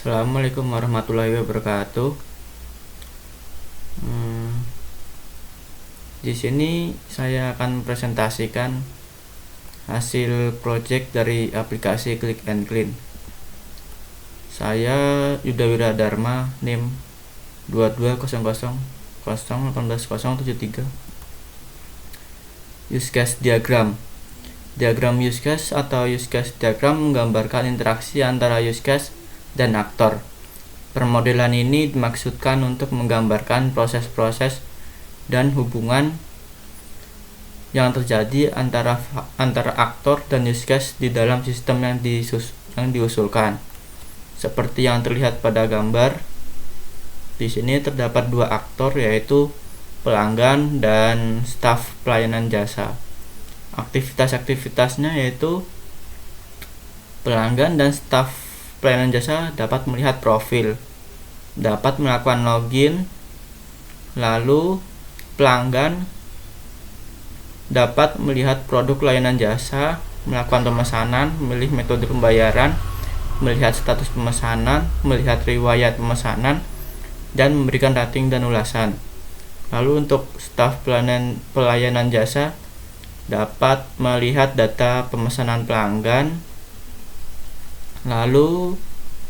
Assalamualaikum warahmatullahi wabarakatuh. Di sini saya akan presentasikan hasil project dari aplikasi Click and Clean. Saya Yuda Wiradharma, NIM 2200018073. Use case diagram. Diagram use case atau use case diagram menggambarkan interaksi antara use case dan aktor. Permodelan ini dimaksudkan untuk menggambarkan proses-proses dan hubungan yang terjadi antara aktor dan use case di dalam sistem yang diusulkan. Seperti yang terlihat pada gambar, di sini terdapat dua aktor, yaitu pelanggan dan staf pelayanan jasa. Aktivitas-aktivitasnya yaitu pelanggan dan staf pelayanan jasa dapat melihat profil, dapat melakukan login, lalu pelanggan dapat melihat produk layanan jasa, melakukan pemesanan, memilih metode pembayaran, melihat status pemesanan, melihat riwayat pemesanan, dan memberikan rating dan ulasan. Lalu untuk staf pelayanan jasa dapat melihat data pemesanan pelanggan, lalu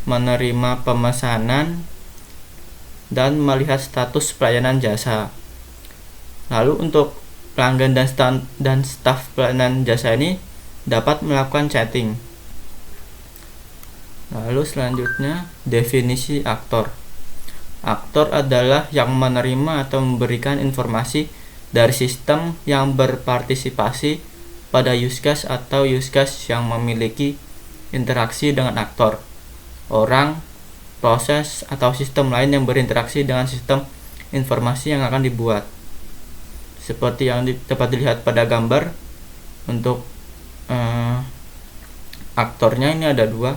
menerima pemesanan dan melihat status pelayanan jasa. Lalu untuk pelanggan dan staf pelayanan jasa ini dapat melakukan chatting. Lalu selanjutnya, definisi aktor. Aktor adalah yang menerima atau memberikan informasi dari sistem yang berpartisipasi pada use case atau use case yang memiliki interaksi dengan aktor, orang, proses, atau sistem lain yang berinteraksi dengan sistem informasi yang akan dibuat. Seperti yang dapat dilihat pada gambar, untuk aktornya ini ada dua,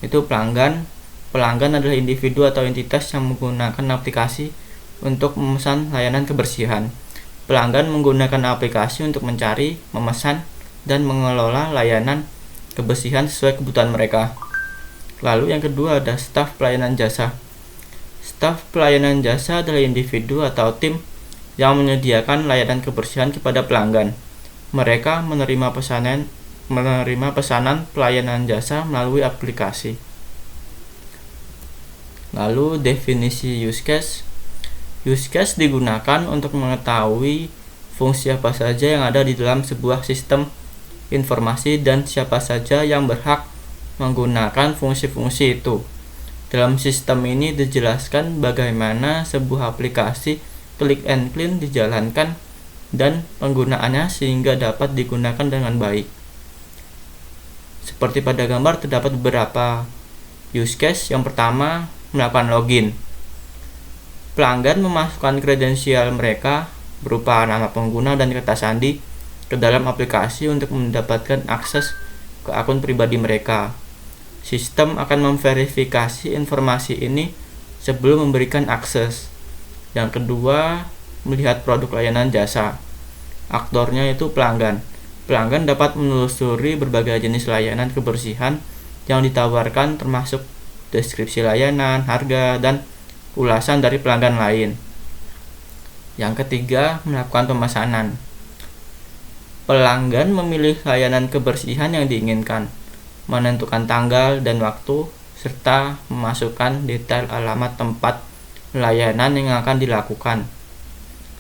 itu pelanggan. Pelanggan adalah individu atau entitas yang menggunakan aplikasi untuk memesan layanan kebersihan. Pelanggan menggunakan aplikasi untuk mencari, memesan, dan mengelola layanan kebersihan sesuai kebutuhan mereka. Lalu yang kedua ada staf pelayanan jasa. Staf pelayanan jasa adalah individu atau tim yang menyediakan layanan kebersihan kepada pelanggan. Mereka menerima pesanan pelayanan jasa melalui aplikasi. Lalu definisi use case. Use case digunakan untuk mengetahui fungsi apa saja yang ada di dalam sebuah sistem informasi dan siapa saja yang berhak menggunakan fungsi-fungsi itu. Dalam sistem ini dijelaskan bagaimana sebuah aplikasi Click and Clean dijalankan dan penggunaannya sehingga dapat digunakan dengan baik. Seperti pada gambar terdapat beberapa use case. Yang pertama, melakukan login. Pelanggan memasukkan kredensial mereka berupa nama pengguna dan kata sandi ke dalam aplikasi untuk mendapatkan akses ke akun pribadi mereka. Sistem akan memverifikasi informasi ini sebelum memberikan akses. Yang kedua, melihat produk layanan jasa. Aktornya itu pelanggan. Pelanggan dapat menelusuri berbagai jenis layanan kebersihan yang ditawarkan, termasuk deskripsi layanan, harga, dan ulasan dari pelanggan lain. Yang ketiga, melakukan pemesanan. Pelanggan memilih layanan kebersihan yang diinginkan, menentukan tanggal dan waktu, serta memasukkan detail alamat tempat layanan yang akan dilakukan.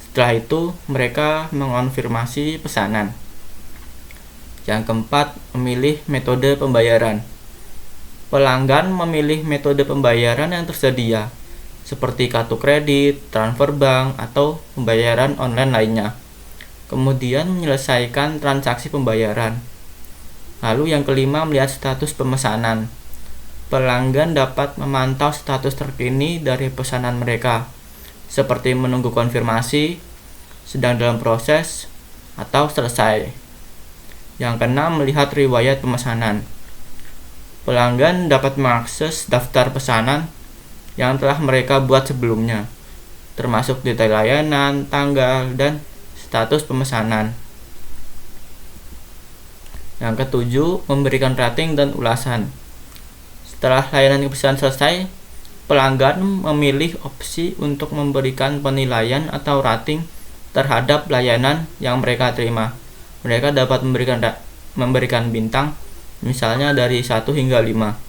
Setelah itu, mereka mengonfirmasi pesanan. Yang keempat, memilih metode pembayaran. Pelanggan memilih metode pembayaran yang tersedia, seperti kartu kredit, transfer bank, atau pembayaran online lainnya. Kemudian menyelesaikan transaksi pembayaran. Lalu yang kelima, melihat status pemesanan. Pelanggan dapat memantau status terkini dari pesanan mereka, seperti menunggu konfirmasi, sedang dalam proses, atau selesai. Yang keenam, melihat riwayat pemesanan. Pelanggan dapat mengakses daftar pesanan yang telah mereka buat sebelumnya, termasuk detail layanan, tanggal, dan status pemesanan. Yang ketujuh, memberikan rating dan ulasan. Setelah layanan kebersihan selesai, pelanggan memilih opsi untuk memberikan penilaian atau rating terhadap layanan yang mereka terima. Mereka dapat memberikan bintang, misalnya dari 1 hingga 5,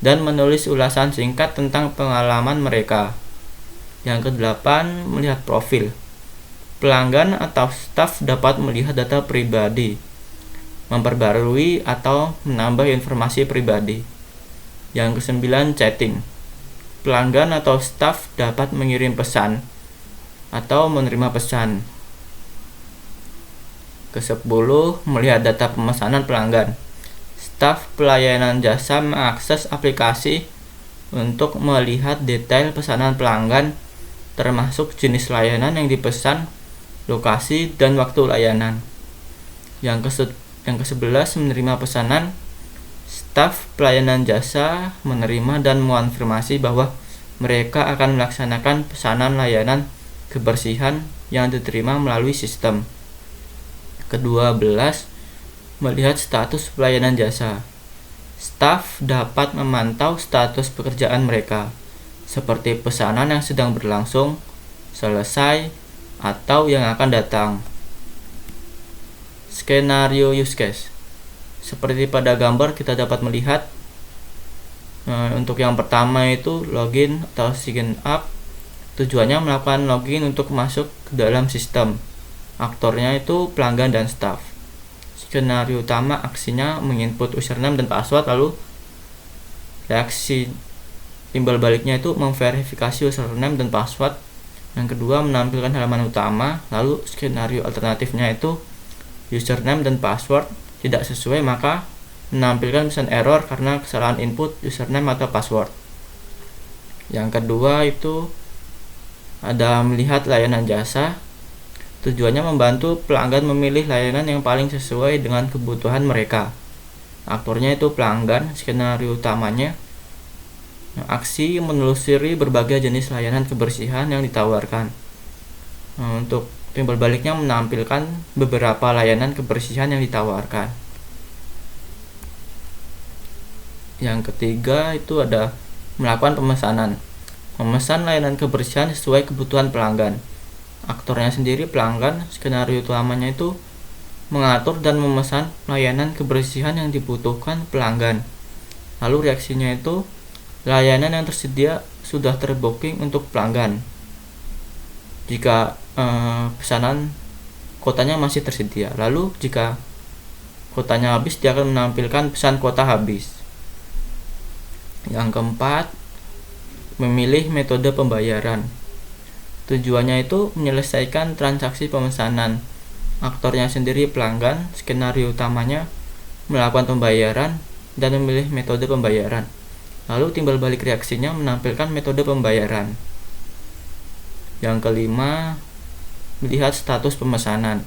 dan menulis ulasan singkat tentang pengalaman mereka. Yang ke-8, melihat profil. Pelanggan atau staf dapat melihat data pribadi, memperbarui atau menambah informasi pribadi. Yang ke-9, chatting. Pelanggan atau staf dapat mengirim pesan atau menerima pesan. Ke-10, melihat data pemesanan pelanggan. Staf pelayanan jasa mengakses aplikasi untuk melihat detail pesanan pelanggan, termasuk jenis layanan yang dipesan, lokasi, dan waktu layanan. Yang ke-11, menerima pesanan. Staf pelayanan jasa menerima dan mengonfirmasi bahwa mereka akan melaksanakan pesanan layanan kebersihan yang diterima melalui sistem. Ke-12, melihat status pelayanan jasa. Staf dapat memantau status pekerjaan mereka, seperti pesanan yang sedang berlangsung, selesai, atau yang akan datang. Skenario use case. Seperti pada gambar kita dapat melihat, untuk yang pertama itu login atau sign up. Tujuannya melakukan login untuk masuk ke dalam sistem. Aktornya itu pelanggan dan staf. Skenario utama aksinya menginput username dan password, lalu reaksi timbal baliknya itu memverifikasi username dan password. Yang kedua, menampilkan halaman utama. Lalu skenario alternatifnya itu username dan password tidak sesuai, maka menampilkan pesan error karena kesalahan input username atau password. Yang kedua itu ada melihat layanan jasa. Tujuannya membantu pelanggan memilih layanan yang paling sesuai dengan kebutuhan mereka. Aktornya itu pelanggan. Skenario utamanya aksi menelusuri berbagai jenis layanan kebersihan yang ditawarkan. Untuk timbal baliknya menampilkan beberapa layanan kebersihan yang ditawarkan. Yang ketiga itu ada melakukan pemesanan. Memesan layanan kebersihan sesuai kebutuhan pelanggan. Aktornya sendiri pelanggan. Skenario utamanya itu mengatur dan memesan layanan kebersihan yang dibutuhkan pelanggan. Lalu reaksinya itu layanan yang tersedia sudah terbooking untuk pelanggan. Jika pesanan kuotanya masih tersedia. Lalu jika kuotanya habis, dia akan menampilkan pesan kuota habis. Yang keempat, memilih metode pembayaran. Tujuannya itu menyelesaikan transaksi pemesanan. Aktornya sendiri pelanggan. Skenario utamanya melakukan pembayaran dan memilih metode pembayaran. Lalu timbal balik reaksinya menampilkan metode pembayaran. Yang kelima, melihat status pemesanan.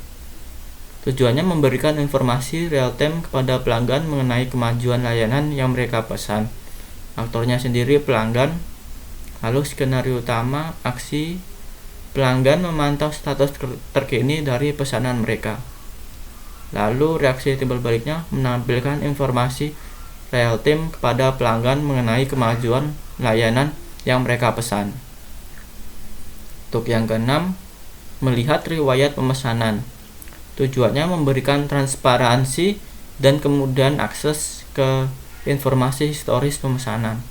Tujuannya memberikan informasi real time kepada pelanggan mengenai kemajuan layanan yang mereka pesan. Aktornya sendiri pelanggan. Lalu skenario utama aksi pelanggan memantau status terkini dari pesanan mereka. Lalu reaksi timbal baliknya menampilkan informasi real time kepada pelanggan mengenai kemajuan layanan yang mereka pesan. Untuk yang keenam, melihat riwayat pemesanan. Tujuannya memberikan transparansi dan kemudahan akses ke informasi historis pemesanan.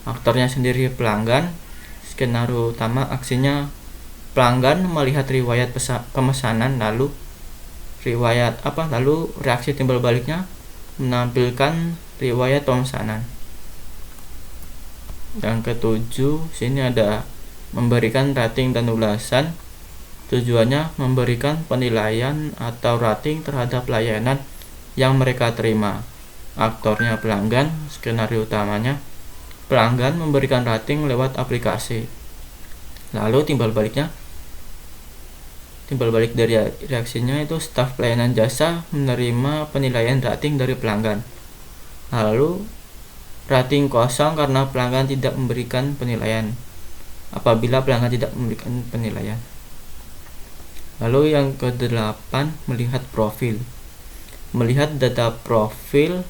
Aktornya sendiri pelanggan. Skenario utama aksinya pelanggan melihat riwayat pemesanan, lalu reaksi timbal baliknya menampilkan riwayat pemesanan. Yang ketujuh, sini ada memberikan rating dan ulasan. Tujuannya memberikan penilaian atau rating terhadap layanan yang mereka terima. Aktornya pelanggan. Skenario utamanya pelanggan memberikan rating lewat aplikasi. Lalu timbal balik dari reaksinya itu staf pelayanan jasa menerima penilaian rating dari pelanggan. Lalu rating kosong karena pelanggan tidak memberikan penilaian. Apabila pelanggan tidak memberikan penilaian. Lalu yang ke-8, melihat profil. Melihat data profil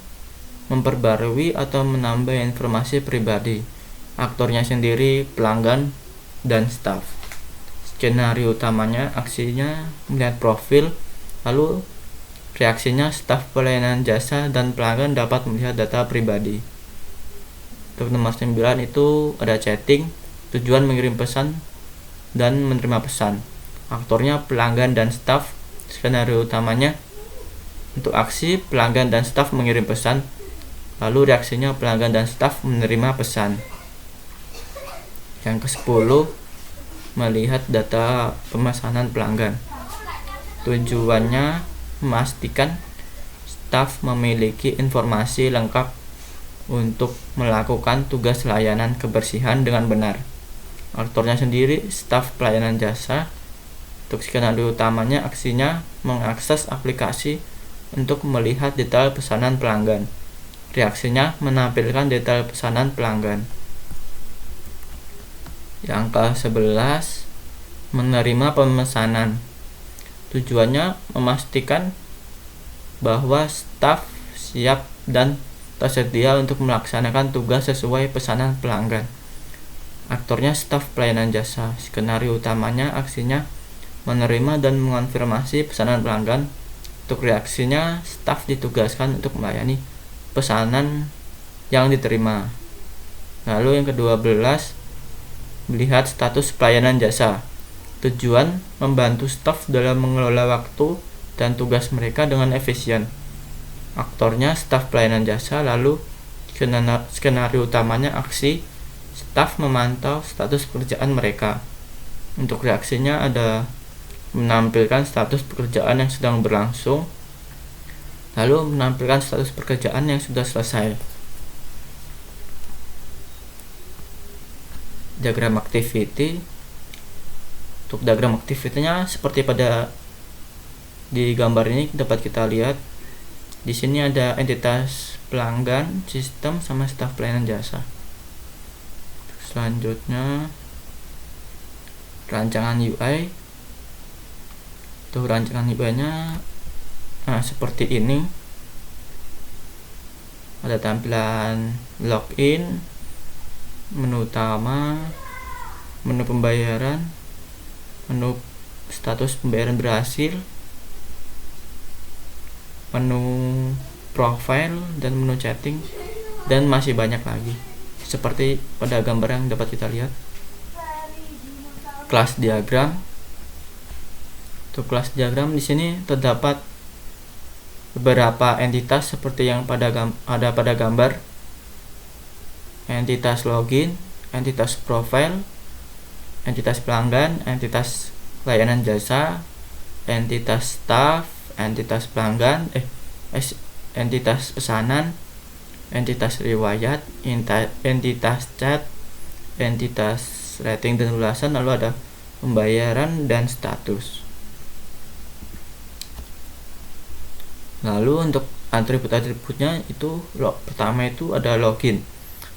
memperbarui atau menambah informasi pribadi. Aktornya sendiri pelanggan dan staf. Skenario utamanya aksinya melihat profil, lalu reaksinya staf pelayanan jasa dan pelanggan dapat melihat data pribadi. Untuk nomor 9 itu ada chatting, tujuan mengirim pesan dan menerima pesan. Aktornya pelanggan dan staf. Skenario utamanya untuk aksi pelanggan dan staf mengirim pesan, lalu reaksinya pelanggan dan staf menerima pesan. Yang ke-10, melihat data pemesanan pelanggan. Tujuannya memastikan staf memiliki informasi lengkap untuk melakukan tugas layanan kebersihan dengan benar. Aktornya sendiri staf pelayanan jasa. Untuk skenario utamanya aksinya mengakses aplikasi untuk melihat detail pesanan pelanggan. Reaksinya menampilkan detail pesanan pelanggan. Yang ke-11, menerima pemesanan. Tujuannya memastikan bahwa staf siap dan tersedia untuk melaksanakan tugas sesuai pesanan pelanggan. Aktornya staf pelayanan jasa. Skenario utamanya aksinya menerima dan mengonfirmasi pesanan pelanggan. Untuk reaksinya, staf ditugaskan untuk melayani pesanan yang diterima. Lalu yang ke-12, melihat status pelayanan jasa. Tujuan membantu staf dalam mengelola waktu dan tugas mereka dengan efisien. Aktornya staf pelayanan jasa. Lalu skenario utamanya aksi staf memantau status pekerjaan mereka. Untuk reaksinya ada menampilkan status pekerjaan yang sedang berlangsung, lalu menampilkan status pekerjaan yang sudah selesai. Diagram activity. Untuk diagram activity-nya seperti pada di gambar ini dapat kita lihat. Di sini ada entitas pelanggan, sistem, sama staf pelayanan jasa. Selanjutnya rancangan UI. Untuk rancangan UI-nya seperti ini. Ada tampilan login, menu utama, menu pembayaran, menu status pembayaran berhasil, menu profile, dan menu chatting, dan masih banyak lagi seperti pada gambar yang dapat kita lihat. Kelas diagram. Untuk kelas diagram di sini terdapat beberapa entitas seperti yang ada pada gambar. Entitas login, entitas profile, entitas pelanggan, entitas layanan jasa, entitas staff, entitas pelanggan, entitas pesanan, entitas riwayat, entitas chat, entitas rating dan ulasan, lalu ada pembayaran dan status. Lalu untuk atribut-atributnya itu pertama itu ada login.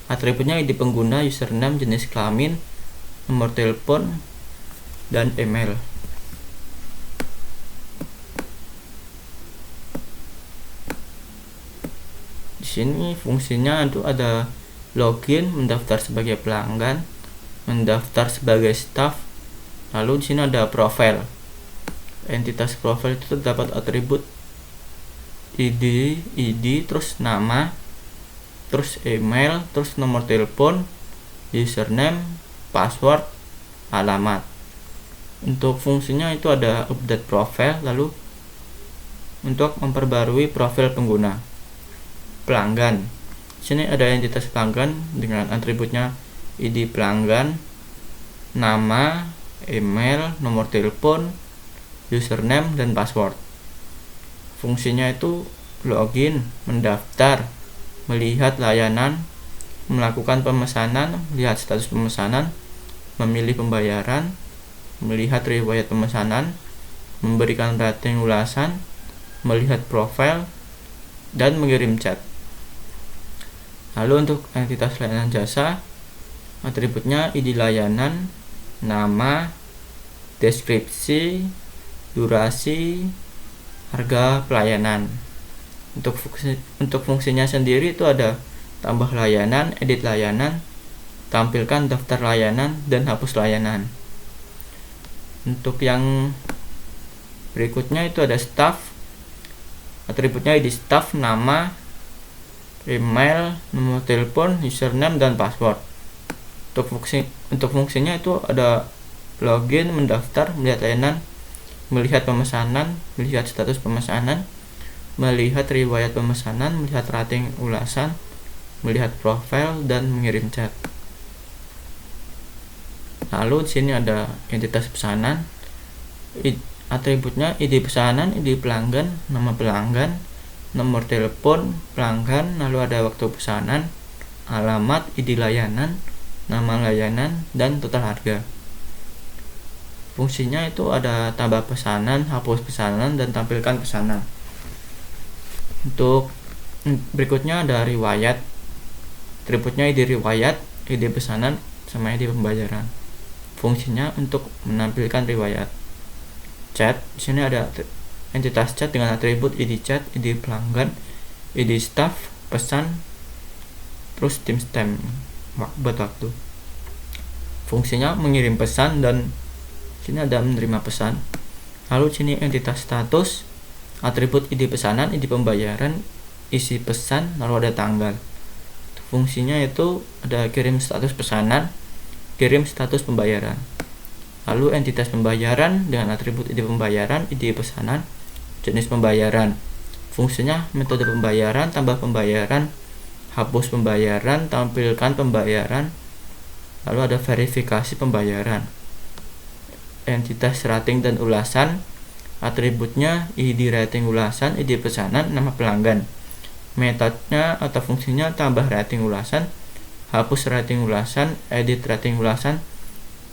Atributnya ID pengguna, username, jenis kelamin, nomor telepon, dan email. Di sini fungsinya itu ada login, mendaftar sebagai pelanggan, mendaftar sebagai staff. Lalu di sini ada profile. Entitas profile itu terdapat atribut ID, terus nama, terus email, terus nomor telepon, username, password, alamat. Untuk fungsinya itu ada update profile, lalu untuk memperbarui profil pengguna. Pelanggan. Di sini ada entitas pelanggan dengan atributnya ID pelanggan, nama, email, nomor telepon, username, dan password. Fungsinya itu login, mendaftar, melihat layanan, melakukan pemesanan, melihat status pemesanan, memilih pembayaran, melihat riwayat pemesanan, memberikan rating ulasan, melihat profil, dan mengirim chat. Lalu untuk entitas layanan jasa, atributnya ID layanan, nama, deskripsi, durasi, harga pelayanan. Untuk fungsinya sendiri itu ada tambah layanan, edit layanan, tampilkan daftar layanan, dan hapus layanan. Untuk yang berikutnya itu ada staff. Atributnya ID staff, nama, email, nomor telepon, username, dan password. Untuk fungsinya itu ada login, mendaftar, melihat layanan, melihat pemesanan, melihat status pemesanan, melihat riwayat pemesanan, melihat rating ulasan, melihat profil, dan mengirim chat. Lalu di sini ada entitas pesanan. Atributnya ID pesanan, ID pelanggan, nama pelanggan, nomor telepon pelanggan, lalu ada waktu pesanan, alamat, ID layanan, nama layanan, dan total harga. Fungsinya itu ada tambah pesanan, hapus pesanan, dan tampilkan pesanan. Untuk berikutnya ada riwayat. Atributnya ID riwayat, ID pesanan, sama ID pembayaran. Fungsinya untuk menampilkan riwayat. Chat, di sini ada entitas chat dengan atribut ID chat, ID pelanggan, ID staff, pesan, terus timestamp buat waktu. Fungsinya mengirim pesan, dan sini ada menerima pesan. Lalu sini entitas status, atribut ID pesanan, ID pembayaran, isi pesan, lalu ada tanggal. Fungsinya itu ada kirim status pesanan, kirim status pembayaran. Lalu entitas pembayaran dengan atribut ID pembayaran, ID pesanan, jenis pembayaran. Fungsinya metode pembayaran, tambah pembayaran, hapus pembayaran, tampilkan pembayaran. Lalu ada verifikasi pembayaran. Entitas rating dan ulasan. Atributnya ID rating ulasan, ID pesanan, nama pelanggan. Metodenya atau fungsinya tambah rating ulasan, hapus rating ulasan, edit rating ulasan,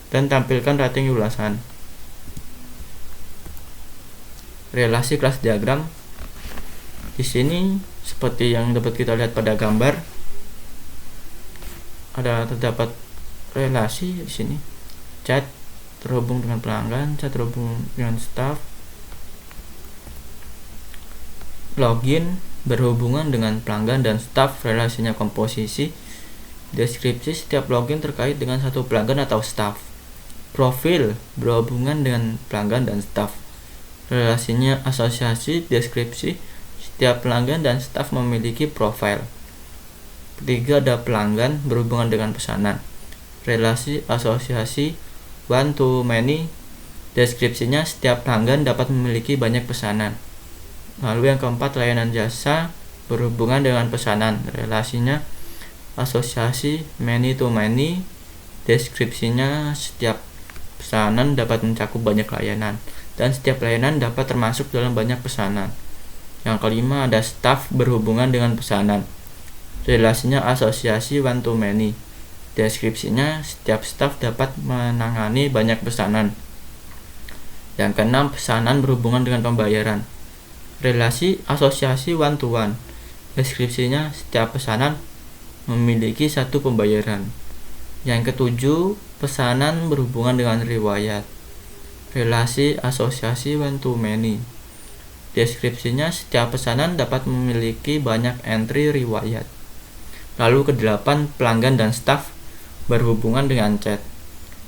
dan tampilkan rating ulasan. Relasi kelas diagram. Di sini seperti yang dapat kita lihat pada gambar, terdapat relasi di sini. Chat terhubung dengan pelanggan, chat terhubung dengan staff. Login berhubungan dengan pelanggan dan staff, relasinya komposisi. Deskripsi setiap login terkait dengan satu pelanggan atau staff. Profil berhubungan dengan pelanggan dan staff, relasinya asosiasi. Deskripsi setiap pelanggan dan staff memiliki profil. Ketiga ada pelanggan berhubungan dengan pesanan, relasi asosiasi one to many. Deskripsinya setiap pelanggan dapat memiliki banyak pesanan. Lalu yang keempat layanan jasa berhubungan dengan pesanan, relasinya asosiasi many to many. Deskripsinya setiap pesanan dapat mencakup banyak layanan, dan setiap layanan dapat termasuk dalam banyak pesanan. Yang kelima ada staff berhubungan dengan pesanan, relasinya asosiasi one to many. Deskripsinya setiap staff dapat menangani banyak pesanan. Yang keenam pesanan berhubungan dengan pembayaran, relasi asosiasi one to one. Deskripsinya setiap pesanan memiliki satu pembayaran. Yang ketujuh pesanan berhubungan dengan riwayat, relasi asosiasi one to many. Deskripsinya setiap pesanan dapat memiliki banyak entry riwayat. Lalu kedelapan pelanggan dan staff berhubungan dengan chat,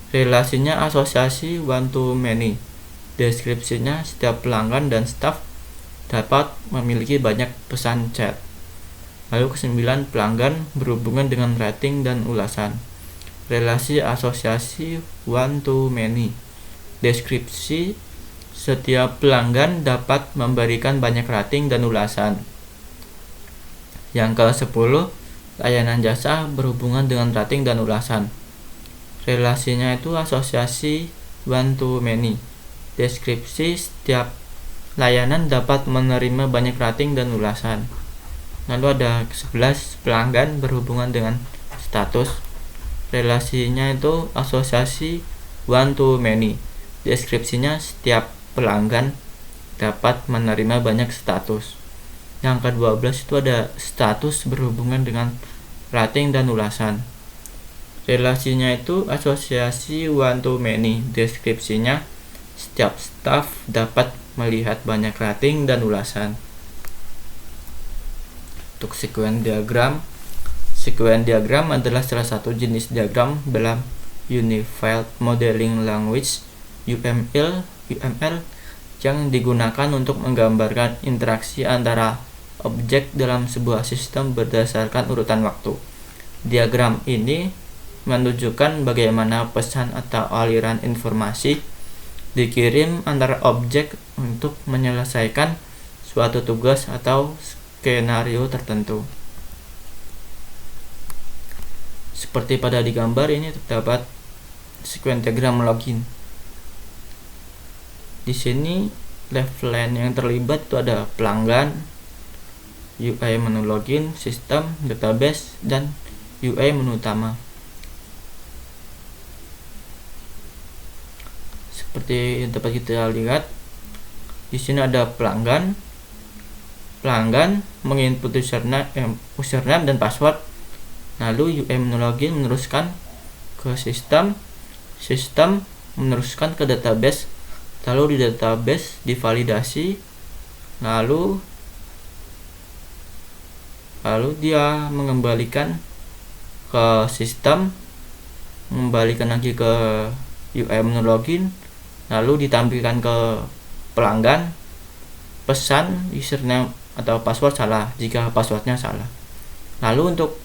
relasinya asosiasi one to many. Deskripsinya setiap pelanggan dan staff dapat memiliki banyak pesan chat. Lalu kesembilan pelanggan berhubungan dengan rating dan ulasan, relasi asosiasi one to many. Deskripsi setiap pelanggan dapat memberikan banyak rating dan ulasan. Yang ke-10 layanan jasa berhubungan dengan rating dan ulasan, relasinya itu asosiasi one to many. Deskripsi setiap layanan dapat menerima banyak rating dan ulasan. Lalu ada ke-11 pelanggan berhubungan dengan status, relasinya itu asosiasi one to many. Deskripsinya setiap pelanggan dapat menerima banyak status. Yang ke-12 itu ada status berhubungan dengan rating dan ulasan, relasinya itu asosiasi one to many. Deskripsinya setiap staff dapat melihat banyak rating dan ulasan. Untuk sequence diagram adalah salah satu jenis diagram dalam Unified Modeling Language (UML) yang digunakan untuk menggambarkan interaksi antara objek dalam sebuah sistem berdasarkan urutan waktu. Diagram ini menunjukkan bagaimana pesan atau aliran informasi dikirim antara objek untuk menyelesaikan suatu tugas atau skenario tertentu. Seperti pada di gambar ini terdapat sequence diagram login. Di sini level yang terlibat itu ada pelanggan, UI menu login, sistem, database, dan UI menu utama. Seperti yang dapat kita lihat, di sini ada pelanggan. Pelanggan menginput username dan password. Lalu UI menu login meneruskan ke sistem meneruskan ke database. Lalu di database divalidasi. Lalu dia mengembalikan ke sistem, mengembalikan lagi ke UI menu login, lalu ditampilkan ke pelanggan pesan username atau password salah jika passwordnya salah. Lalu untuk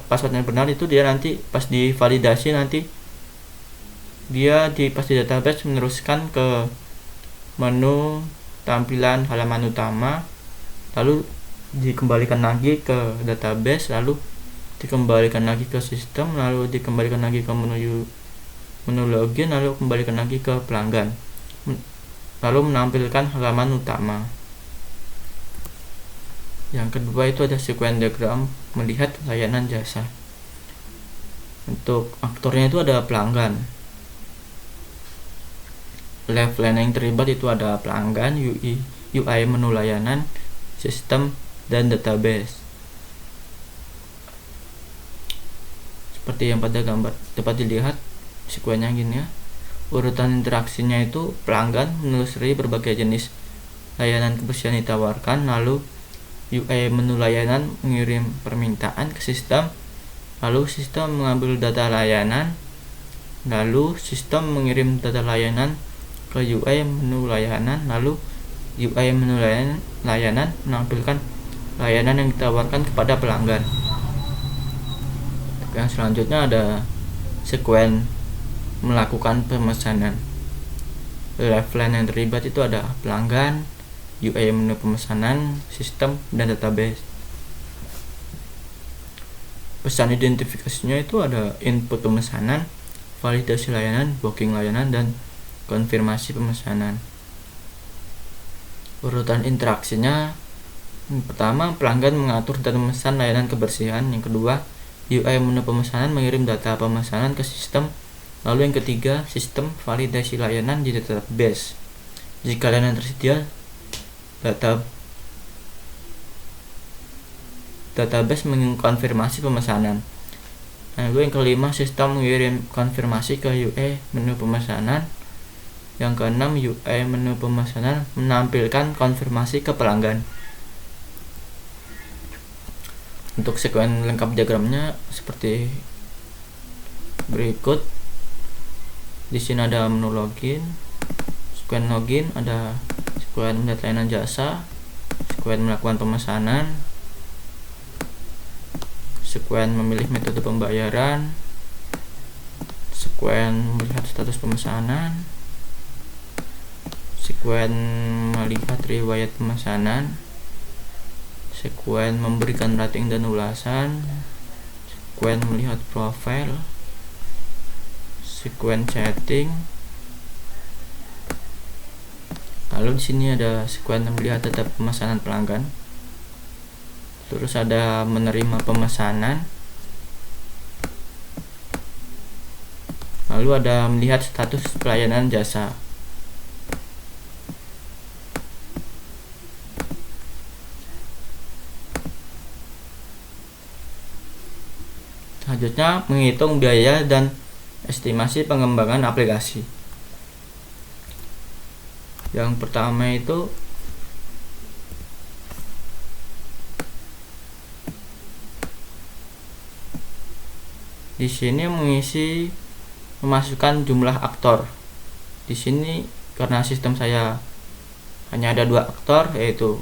passwordnya benar itu dia nanti pas divalidasi nanti dia pas di database meneruskan ke menu tampilan halaman utama, lalu dikembalikan lagi ke database, lalu dikembalikan lagi ke sistem, lalu dikembalikan lagi ke menu login, lalu kembalikan lagi ke pelanggan, lalu menampilkan halaman utama. Yang kedua itu ada sequence diagram melihat layanan jasa. Untuk aktornya itu ada pelanggan. Level yang terlibat itu ada pelanggan, UI menu layanan, sistem, dan database. Seperti yang pada gambar dapat dilihat sekuennya gini ya. Urutan interaksinya itu pelanggan menelusuri berbagai jenis layanan kebersihan ditawarkan, lalu UI menu layanan mengirim permintaan ke sistem, lalu sistem mengambil data layanan, lalu sistem mengirim data layanan ke UI menu layanan, lalu UI menu layanan menampilkan layanan yang ditawarkan kepada pelanggan. Yang selanjutnya ada sequence melakukan pemesanan. Level yang terlibat itu ada pelanggan, UI menu pemesanan, sistem, dan database. Pesan identifikasinya itu ada input pemesanan, validasi layanan, booking layanan, dan konfirmasi pemesanan. Urutan interaksinya, yang pertama pelanggan mengatur dan memesan layanan kebersihan, yang kedua UI menu pemesanan mengirim data pemesanan ke sistem, lalu yang ketiga sistem validasi layanan di database. Jika layanan tersedia, database mengkonfirmasi pemesanan. Lalu yang kelima sistem mengirim konfirmasi ke UI menu pemesanan. Yang keenam UI menu pemesanan menampilkan konfirmasi ke pelanggan. Untuk sequence lengkap diagramnya seperti berikut. Di sini ada menu login, sequence login, ada sequence melihat layanan jasa, sequence melakukan pemesanan, sequence memilih metode pembayaran, sequence melihat status pemesanan, sequence melihat riwayat pemesanan, sequence memberikan rating dan ulasan, sequence melihat profil, sequence chatting. Lalu di sini ada sequence melihat data pemesanan pelanggan. Terus ada menerima pemesanan. Lalu ada melihat status pelayanan jasa. Selanjutnya menghitung biaya dan estimasi pengembangan aplikasi. Yang pertama itu Di sini mengisi memasukkan jumlah aktor. Di sini karena sistem saya hanya ada 2 aktor, yaitu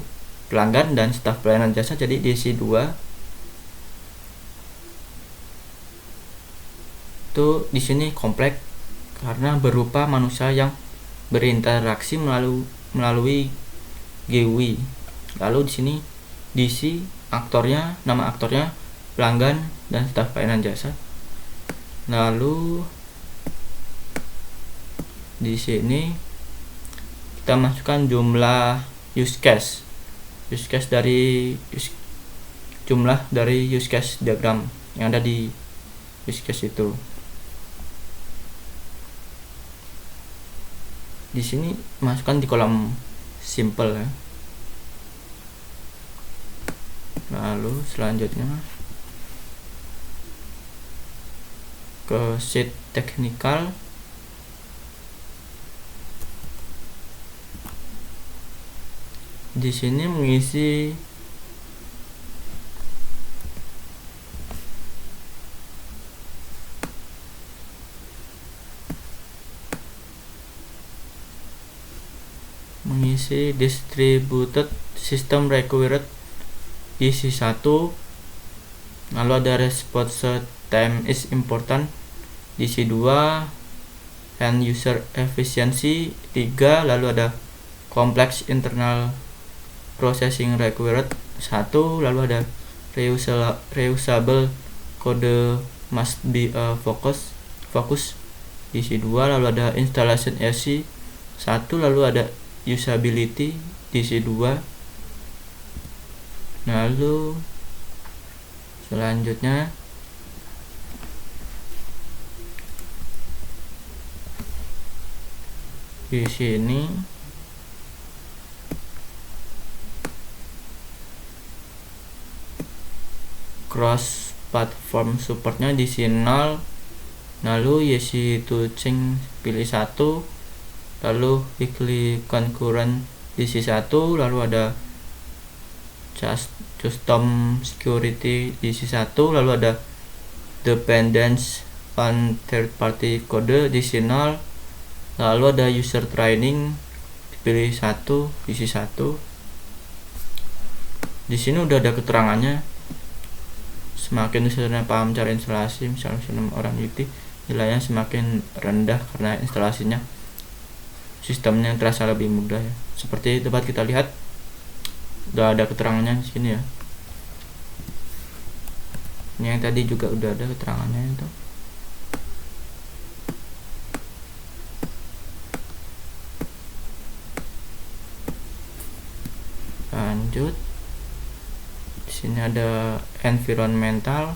pelanggan dan staf pelayanan jasa, jadi diisi 2. Itu di sini kompleks karena berupa manusia yang berinteraksi melalui GUI. Lalu di sini diisi aktornya, nama aktornya, pelanggan dan staf pelayanan jasa. Lalu di sini kita masukkan jumlah use case jumlah dari use case diagram yang ada di use case itu. Di sini masukkan di kolom simple ya. Lalu selanjutnya ke sheet technical. Di sini mengisi distributed system required isi 1, lalu ada response time is important isi 2, and user efficiency 3, lalu ada complex internal processing required 1, lalu ada reusable code must be focus isi 2, lalu ada installation isi 1, lalu ada usability isi 2. Lalu selanjutnya di sini cross platform supportnya di sini 0, lalu isi touching pilih 1, lalu weekly concurrent isi 1, lalu ada custom security isi 1, lalu ada dependence on third party code di sini 0, lalu ada user training pilih 1 isi 1. Di sini udah ada keterangannya. Semakin usernya paham cara instalasi, misalnya orang IT, nilainya semakin rendah karena instalasinya sistemnya terasa lebih mudah ya. Seperti dapat kita lihat udah ada keterangannya di sini ya. Ini yang tadi juga udah ada keterangannya itu. Lanjut. Di sini ada environmental.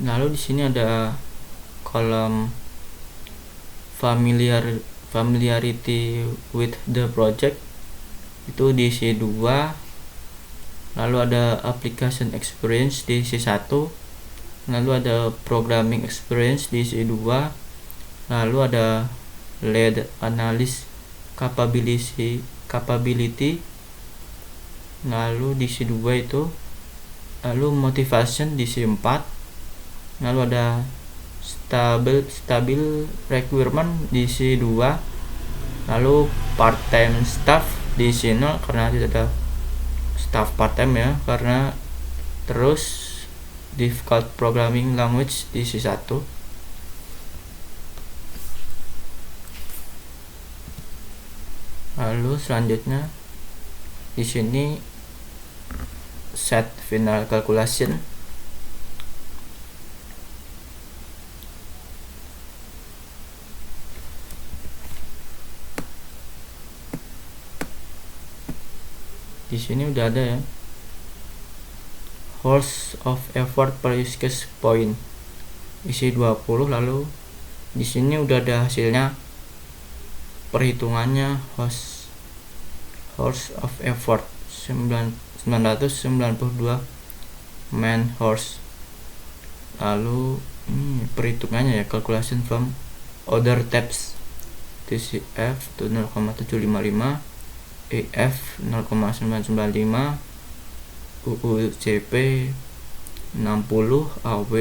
Lalu di sini ada kolom familiarity with the project, itu diisi 2, lalu ada application experience diisi 1, lalu ada programming experience diisi 2, lalu ada lead analysis capability, lalu diisi 2 itu, lalu motivation diisi 4, lalu ada stabil requirement diisi 2, lalu part time staff diisi 0 karena tidak ada staff part time ya, karena terus difficult programming language diisi 1. Lalu selanjutnya di sini set final calculation. Di sini udah ada ya, hours of effort per use case point isi 20, lalu di sini udah ada hasilnya perhitungannya, hours of effort 992 man hours. Lalu ini perhitungannya ya, calculation from other tabs TCF itu 0,755, EF 0,995, UUCP 60, AW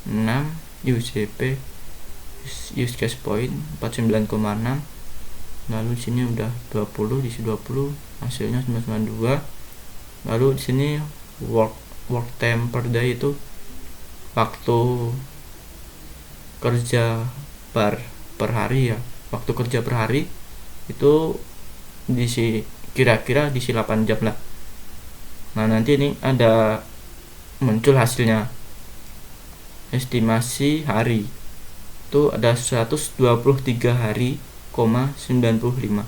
6, UCP use case point 49,6. lalu di sini udah 20, di sini 20, hasilnya 992. lalu di sini work time per day itu waktu kerja per hari ya, waktu kerja per hari itu kira-kira diisi 8 jam lah. Nah nanti ini ada muncul hasilnya, estimasi hari itu ada 123 hari, 95.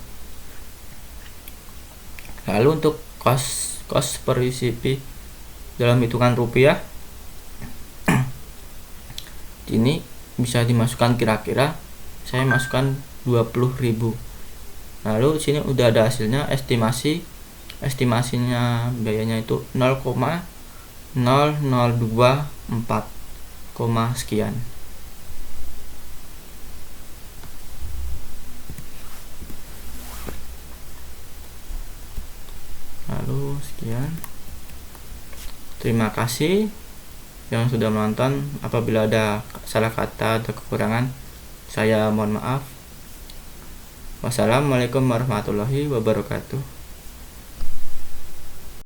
Lalu untuk cost per recipe dalam hitungan rupiah ini bisa dimasukkan, kira-kira saya masukkan 20.000. lalu di sini udah ada hasilnya, estimasinya biayanya itu 0,0024, sekian. Lalu sekian. Terima kasih yang sudah menonton. Apabila ada salah kata atau kekurangan, saya mohon maaf. Wassalamualaikum warahmatullahi wabarakatuh.